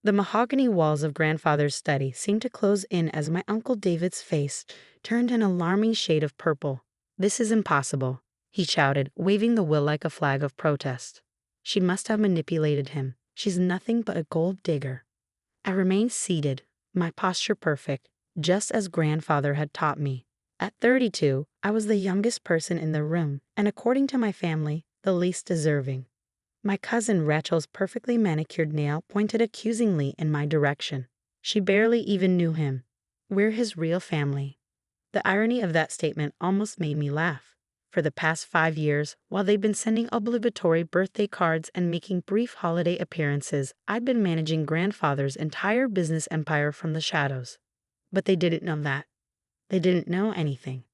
The mahogany walls of grandfather's study seemed to close in as my Uncle David's face turned an alarming shade of purple. "This is impossible," he shouted, waving the will like a flag of protest. "She must have manipulated him. She's nothing but a gold digger." I remained seated, my posture perfect, just as grandfather had taught me. At 32, I was the youngest person in the room, and according to my family, the least deserving. My cousin Rachel's perfectly manicured nail pointed accusingly in my direction. She barely even knew him. "We're his real family." The irony of that statement almost made me laugh. For the past 5 years, while they've been sending obligatory birthday cards and making brief holiday appearances, I'd been managing grandfather's entire business empire from the shadows. But they didn't know that. They didn't know anything.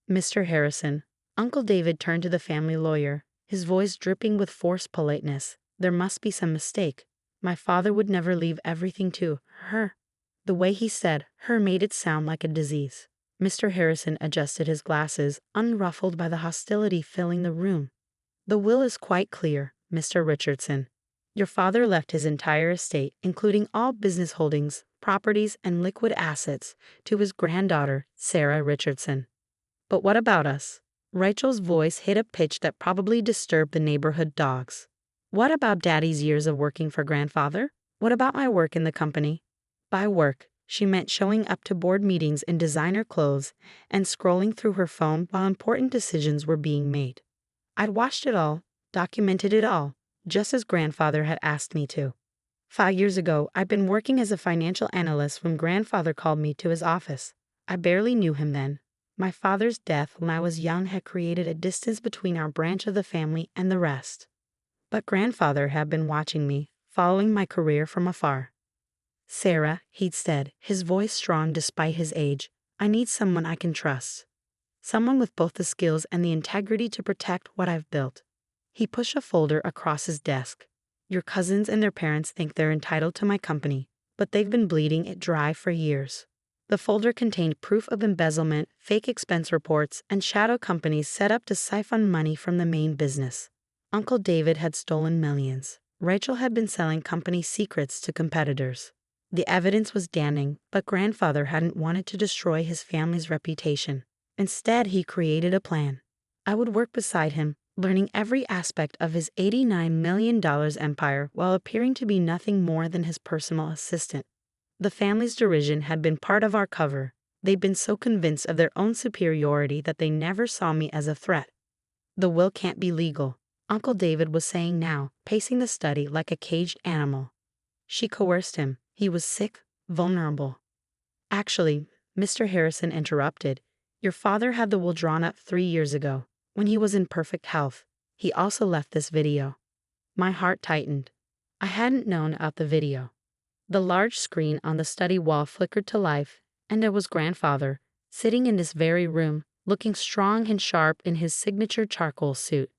"Mr. Harrison," Uncle David turned to the family lawyer, his voice dripping with forced politeness. "There must be some mistake. My father would never leave everything to her." The way he said "her" made it sound like a disease. Mr. Harrison adjusted his glasses, unruffled by the hostility filling the room. "The will is quite clear, Mr. Richardson. Your father left his entire estate, including all business holdings, properties, and liquid assets, to his granddaughter, Sarah Richardson." "But what about us?" Rachel's voice hit a pitch that probably disturbed the neighborhood dogs. "What about Daddy's years of working for grandfather? What about my work in the company?" By work, she meant showing up to board meetings in designer clothes and scrolling through her phone while important decisions were being made. I'd watched it all, documented it all, just as grandfather had asked me to. 5 years ago, I'd been working as a financial analyst when grandfather called me to his office. I barely knew him then. My father's death when I was young had created a distance between our branch of the family and the rest. But grandfather had been watching me, following my career from afar. "Sarah," he'd said, his voice strong despite his age, "I need someone I can trust. Someone with both the skills and the integrity to protect what I've built." He pushed a folder across his desk. "Your cousins and their parents think they're entitled to my company, but they've been bleeding it dry for years." The folder contained proof of embezzlement, fake expense reports, and shadow companies set up to siphon money from the main business. Uncle David had stolen millions. Rachel had been selling company secrets to competitors. The evidence was damning, but grandfather hadn't wanted to destroy his family's reputation. Instead, he created a plan. I would work beside him, learning every aspect of his $89 million empire while appearing to be nothing more than his personal assistant. The family's derision had been part of our cover. They'd been so convinced of their own superiority that they never saw me as a threat. "The will can't be legal," Uncle David was saying now, pacing the study like a caged animal. "She coerced him. He was sick, vulnerable." "Actually," Mr. Harrison interrupted, "your father had the will drawn up 3 years ago, when he was in perfect health. He also left this video." My heart tightened. I hadn't known about the video. The large screen on the study wall flickered to life, and there was grandfather, sitting in this very room, looking strong and sharp in his signature charcoal suit.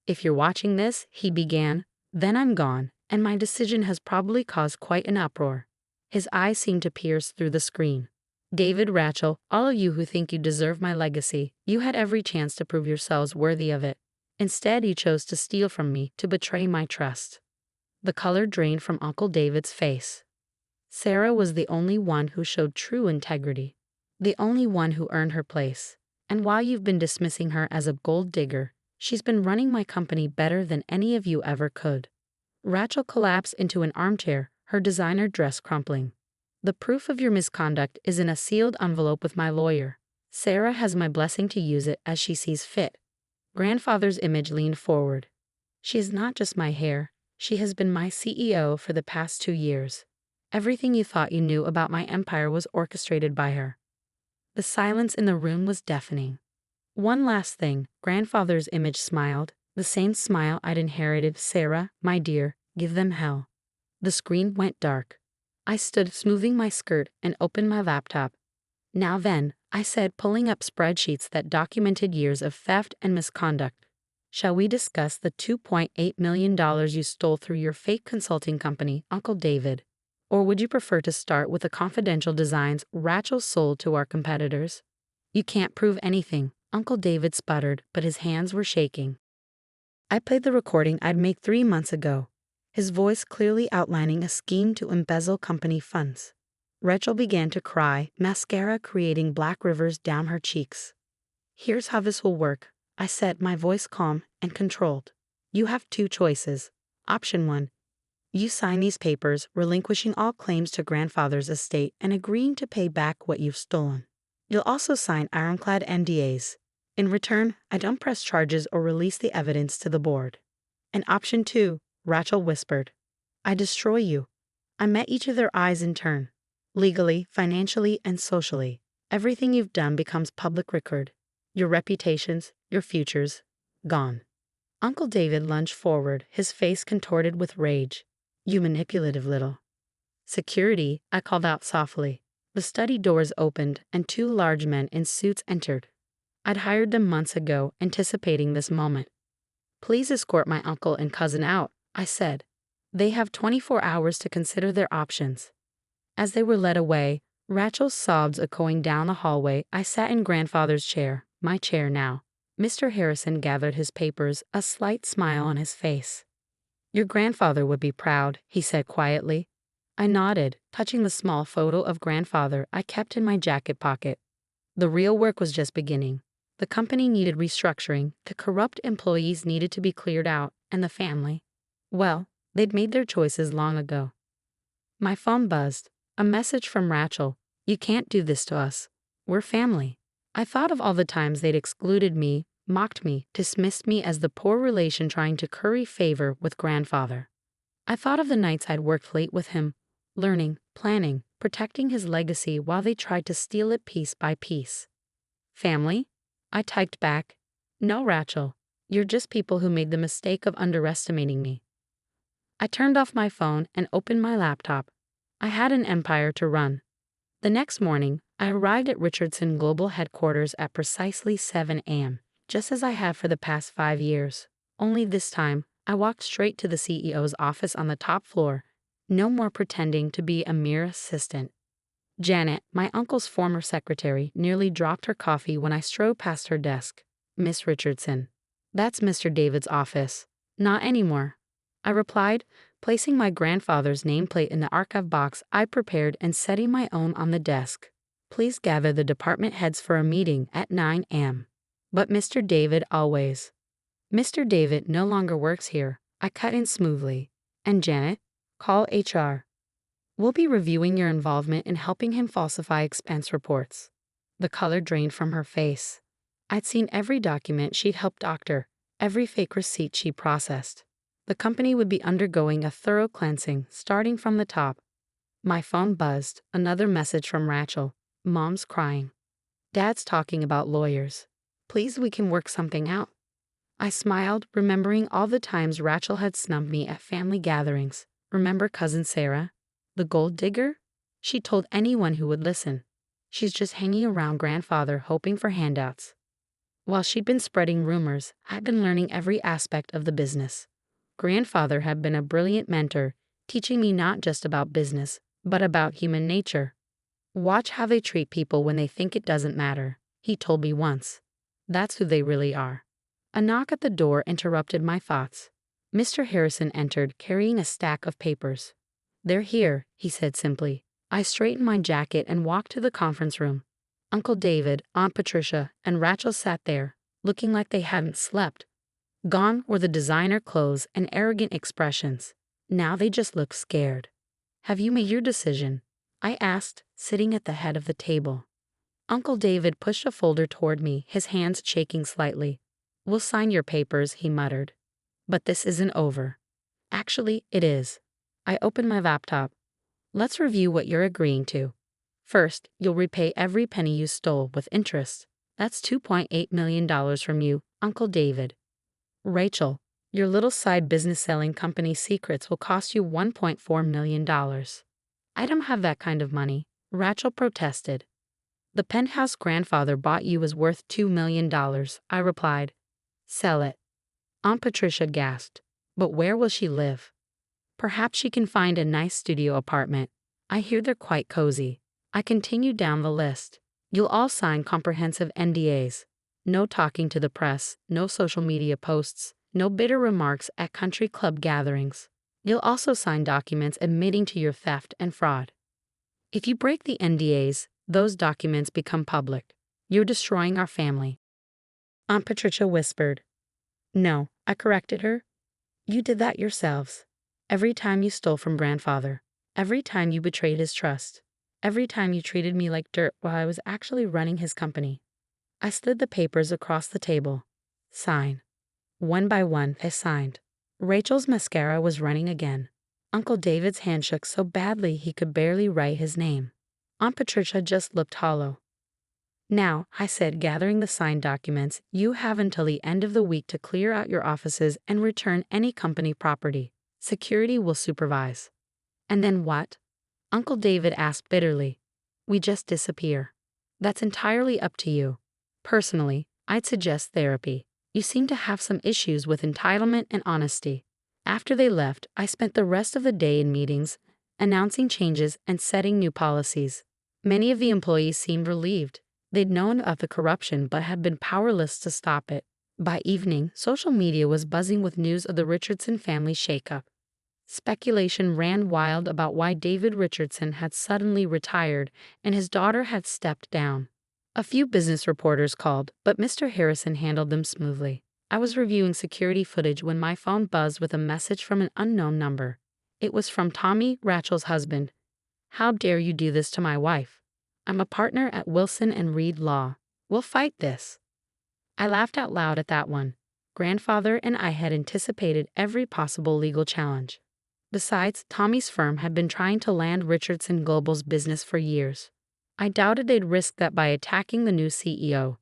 "If you're watching this," he began, "then I'm gone, and my decision has probably caused quite an uproar." His eyes seemed to pierce through the screen. "David, Rachel, all of you who think you deserve my legacy, you had every chance to prove yourselves worthy of it. Instead, you chose to steal from me, to betray my trust." The color drained from Uncle David's face. Sarah was the only one who showed true integrity, the only one who earned her place. And while you've been dismissing her as a gold digger, she's been running my company better than any of you ever could. Rachel collapsed into an armchair, her designer dress crumpling. "The proof of your misconduct is in a sealed envelope with my lawyer. Sarah has my blessing to use it as she sees fit." Grandfather's image leaned forward. "She is not just my heir. She has been my CEO for the past 2 years. Everything you thought you knew about my empire was orchestrated by her." The silence in the room was deafening. "One last thing," grandfather's image smiled, the same smile I'd inherited. "Sarah, my dear, give them hell." The screen went dark. I stood smoothing my skirt and opened my laptop. "Now then," I said, pulling up spreadsheets that documented years of theft and misconduct. "Shall we discuss the $2.8 million you stole through your fake consulting company, Uncle David? Or would you prefer to start with the confidential designs Rachel sold to our competitors?" "You can't prove anything," Uncle David sputtered, but his hands were shaking. "I played the recording I'd made 3 months ago. his voice clearly outlining a scheme to embezzle company funds. Rachel began to cry, mascara creating black rivers down her cheeks. "Here's how this will work," I said, my voice calm and controlled. "You have two choices. Option 1. You sign these papers, relinquishing all claims to grandfather's estate and agreeing to pay back what you've stolen. You'll also sign ironclad NDAs. In return, I don't press charges or release the evidence to the board." And option 2, Rachel whispered, "I destroy you." I met each of their eyes in turn. Legally, financially, and socially, everything you've done becomes public record. Your reputations, your futures, gone. Uncle David lunged forward, his face contorted with rage. "You manipulative little." "Security," I called out softly. The study doors opened, and two large men in suits entered. I'd hired them months ago, anticipating this moment. "Please escort my uncle and cousin out," I said. "They have 24 hours to consider their options." As they were led away, Rachel's sobs echoing down the hallway, I sat in grandfather's chair, my chair now. Mr. Harrison gathered his papers, a slight smile on his face. "Your grandfather would be proud," he said quietly. I nodded, touching the small photo of grandfather I kept in my jacket pocket. The real work was just beginning. The company needed restructuring, the corrupt employees needed to be cleared out, and the family, well, they'd made their choices long ago. My phone buzzed. A message from Rachel. "You can't do this to us. We're family." I thought of all the times they'd excluded me, mocked me, dismissed me as the poor relation trying to curry favor with grandfather. I thought of the nights I'd worked late with him, learning, planning, protecting his legacy while they tried to steal it piece by piece. "Family?" I typed back. "No, Rachel. You're just people who made the mistake of underestimating me." I turned off my phone and opened my laptop. I had an empire to run. The next morning, I arrived at Richardson Global Headquarters at precisely 7 a.m., just as I have for the past 5 years. Only this time, I walked straight to the CEO's office on the top floor. No more pretending to be a mere assistant. Janet, my uncle's former secretary, nearly dropped her coffee when I strode past her desk. "Miss Richardson." "That's Mr. David's office." "Not anymore," I replied, placing my grandfather's nameplate in the archive box I prepared and setting my own on the desk. "Please gather the department heads for a meeting at 9 a.m. "But Mr. David always." "Mr. David no longer works here," I cut in smoothly. "And Janet, call HR. We'll be reviewing your involvement in helping him falsify expense reports." The color drained from her face. I'd seen every document she'd helped doctor, every fake receipt she processed. The company would be undergoing a thorough cleansing, starting from the top. My phone buzzed, another message from Rachel. "Mom's crying. Dad's talking about lawyers. Please, we can work something out." I smiled, remembering all the times Rachel had snubbed me at family gatherings. "Remember cousin Sarah? The gold digger? She told anyone who would listen. She's just hanging around grandfather hoping for handouts." While she'd been spreading rumors, I'd been learning every aspect of the business. Grandfather had been a brilliant mentor, teaching me not just about business, but about human nature. "Watch how they treat people when they think it doesn't matter," he told me once. That's who they really are. A knock at the door interrupted my thoughts. Mr. Harrison entered, carrying a stack of papers. "They're here," he said simply. I straightened my jacket and walked to the conference room. Uncle David, Aunt Patricia, and Rachel sat there, looking like they hadn't slept. Gone were the designer clothes and arrogant expressions. Now they just looked scared. "Have you made your decision?" I asked, sitting at the head of the table. Uncle David pushed a folder toward me, his hands shaking slightly. "We'll sign your papers," he muttered. "But this isn't over." "Actually, it is." I opened my laptop. "Let's review what you're agreeing to. First, you'll repay every penny you stole with interest. That's $2.8 million from you, Uncle David. Rachel, your little side business selling company secrets will cost you $1.4 million. "I don't have that kind of money," Rachel protested. "The penthouse grandfather bought you is worth $2 million, I replied. "Sell it." Aunt Patricia gasped. "But where will she live?" "Perhaps she can find a nice studio apartment. I hear they're quite cozy." I continued down the list. "You'll all sign comprehensive NDAs. No talking to the press, no social media posts, no bitter remarks at country club gatherings. You'll also sign documents admitting to your theft and fraud. If you break the NDAs, those documents become public. You're destroying our family." Aunt Patricia whispered. "No," I corrected her. "You did that yourselves. Every time you stole from grandfather. Every time you betrayed his trust. Every time you treated me like dirt while I was actually running his company." I slid the papers across the table. "Sign." One by one, they signed. Rachel's mascara was running again. Uncle David's hand shook so badly he could barely write his name. Aunt Patricia just looked hollow. "Now," I said, gathering the signed documents, "you have until the end of the week to clear out your offices and return any company property. Security will supervise." "And then what?" Uncle David asked bitterly. "We just disappear. That's entirely up to you. Personally, I'd suggest therapy. You seem to have some issues with entitlement and honesty." After they left, I spent the rest of the day in meetings, announcing changes and setting new policies. Many of the employees seemed relieved. They'd known of the corruption but had been powerless to stop it. By evening, social media was buzzing with news of the Richardson family shakeup. Speculation ran wild about why David Richardson had suddenly retired and his daughter had stepped down. A few business reporters called, but Mr. Harrison handled them smoothly. I was reviewing security footage when my phone buzzed with a message from an unknown number. It was from Tommy, Rachel's husband. "How dare you do this to my wife? I'm a partner at Wilson and Reed Law. We'll fight this." I laughed out loud at that one. Grandfather and I had anticipated every possible legal challenge. Besides, Tommy's firm had been trying to land Richardson Global's business for years. I doubted they'd risk that by attacking the new CEO.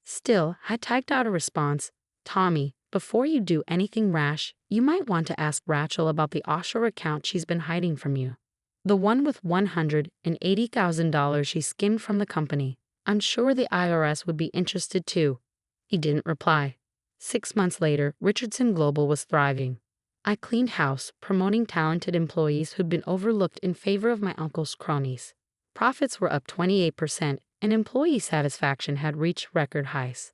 Still, I typed out a response. "Tommy, before you do anything rash, you might want to ask Rachel about the offshore account she's been hiding from you. The one with $180,000 she skimmed from the company. I'm sure the IRS would be interested too." He didn't reply. 6 months later, Richardson Global was thriving. I cleaned house, promoting talented employees who'd been overlooked in favor of my uncle's cronies. Profits were up 28%, and employee satisfaction had reached record highs.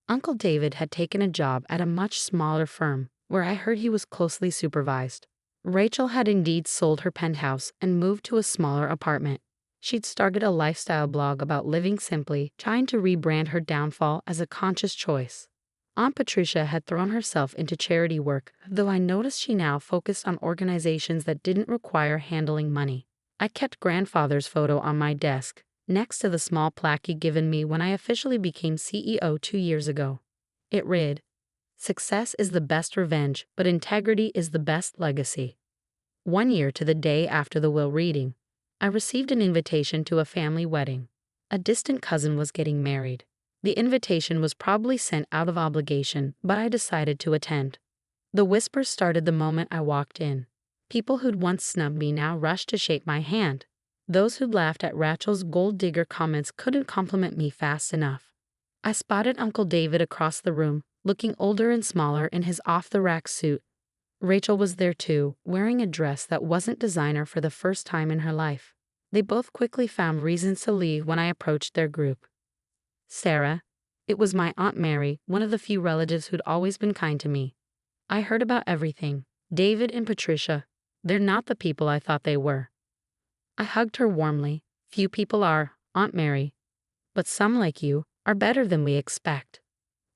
Uncle David had taken a job at a much smaller firm, where I heard he was closely supervised. Rachel had indeed sold her penthouse and moved to a smaller apartment. She'd started a lifestyle blog about living simply, trying to rebrand her downfall as a conscious choice. Aunt Patricia had thrown herself into charity work, though I noticed she now focused on organizations that didn't require handling money. I kept grandfather's photo on my desk, next to the small plaque he'd given me when I officially became CEO 2 years ago. It read, "Success is the best revenge, but integrity is the best legacy." 1 year to the day after the will reading, I received an invitation to a family wedding. A distant cousin was getting married. The invitation was probably sent out of obligation, but I decided to attend. The whispers started the moment I walked in. People who'd once snubbed me now rushed to shake my hand. Those who'd laughed at Rachel's gold digger comments couldn't compliment me fast enough. I spotted Uncle David across the room, looking older and smaller in his off-the-rack suit. Rachel was there too, wearing a dress that wasn't designer for the first time in her life. They both quickly found reasons to leave when I approached their group. "Sarah." It was my Aunt Mary, one of the few relatives who'd always been kind to me. "I heard about everything. David and Patricia. They're not the people I thought they were." I hugged her warmly. "Few people are, Aunt Mary. But some like you are better than we expect."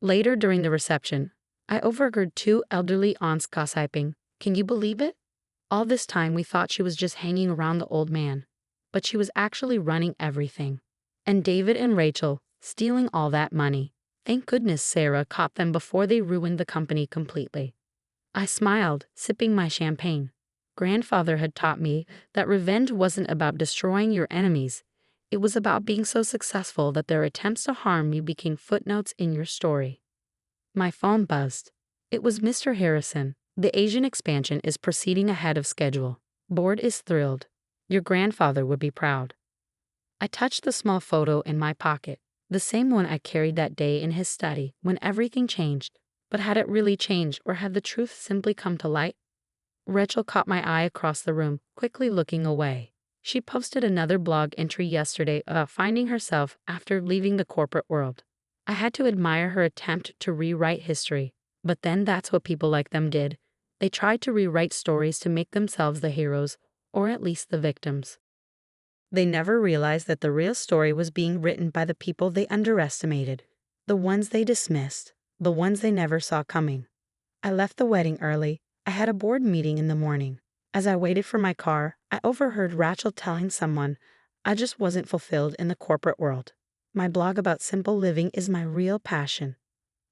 Later during the reception, I overheard 2 elderly aunts gossiping. "Can you believe it? All this time we thought she was just hanging around the old man. But she was actually running everything. And David and Rachel, stealing all that money. Thank goodness Sarah caught them before they ruined the company completely." I smiled, sipping my champagne. Grandfather had taught me that revenge wasn't about destroying your enemies. It was about being so successful that their attempts to harm you became footnotes in your story. My phone buzzed. It was Mr. Harrison. "The Asian expansion is proceeding ahead of schedule. Board is thrilled. Your grandfather would be proud." I touched the small photo in my pocket, the same one I carried that day in his study when everything changed. But had it really changed, or had the truth simply come to light? Rachel caught my eye across the room, quickly looking away. She posted another blog entry yesterday about finding herself after leaving the corporate world. I had to admire her attempt to rewrite history, but then that's what people like them did. They tried to rewrite stories to make themselves the heroes, or at least the victims. They never realized that the real story was being written by the people they underestimated, the ones they dismissed, the ones they never saw coming. I left the wedding early. I had a board meeting in the morning. As I waited for my car, I overheard Rachel telling someone, "I just wasn't fulfilled in the corporate world. My blog about simple living is my real passion."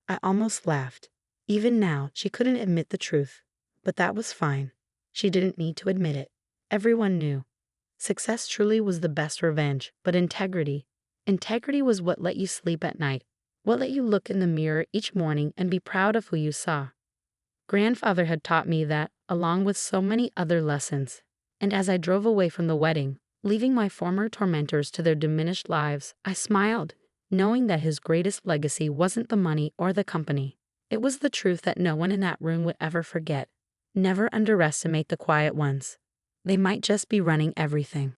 I almost laughed. Even now, she couldn't admit the truth. But that was fine. She didn't need to admit it. Everyone knew. Success truly was the best revenge, but integrity was what let you sleep at night, what let you look in the mirror each morning and be proud of who you saw. Grandfather had taught me that, along with so many other lessons. And as I drove away from the wedding, leaving my former tormentors to their diminished lives, I smiled, knowing that his greatest legacy wasn't the money or the company. It was the truth that no one in that room would ever forget. Never underestimate the quiet ones. They might just be running everything.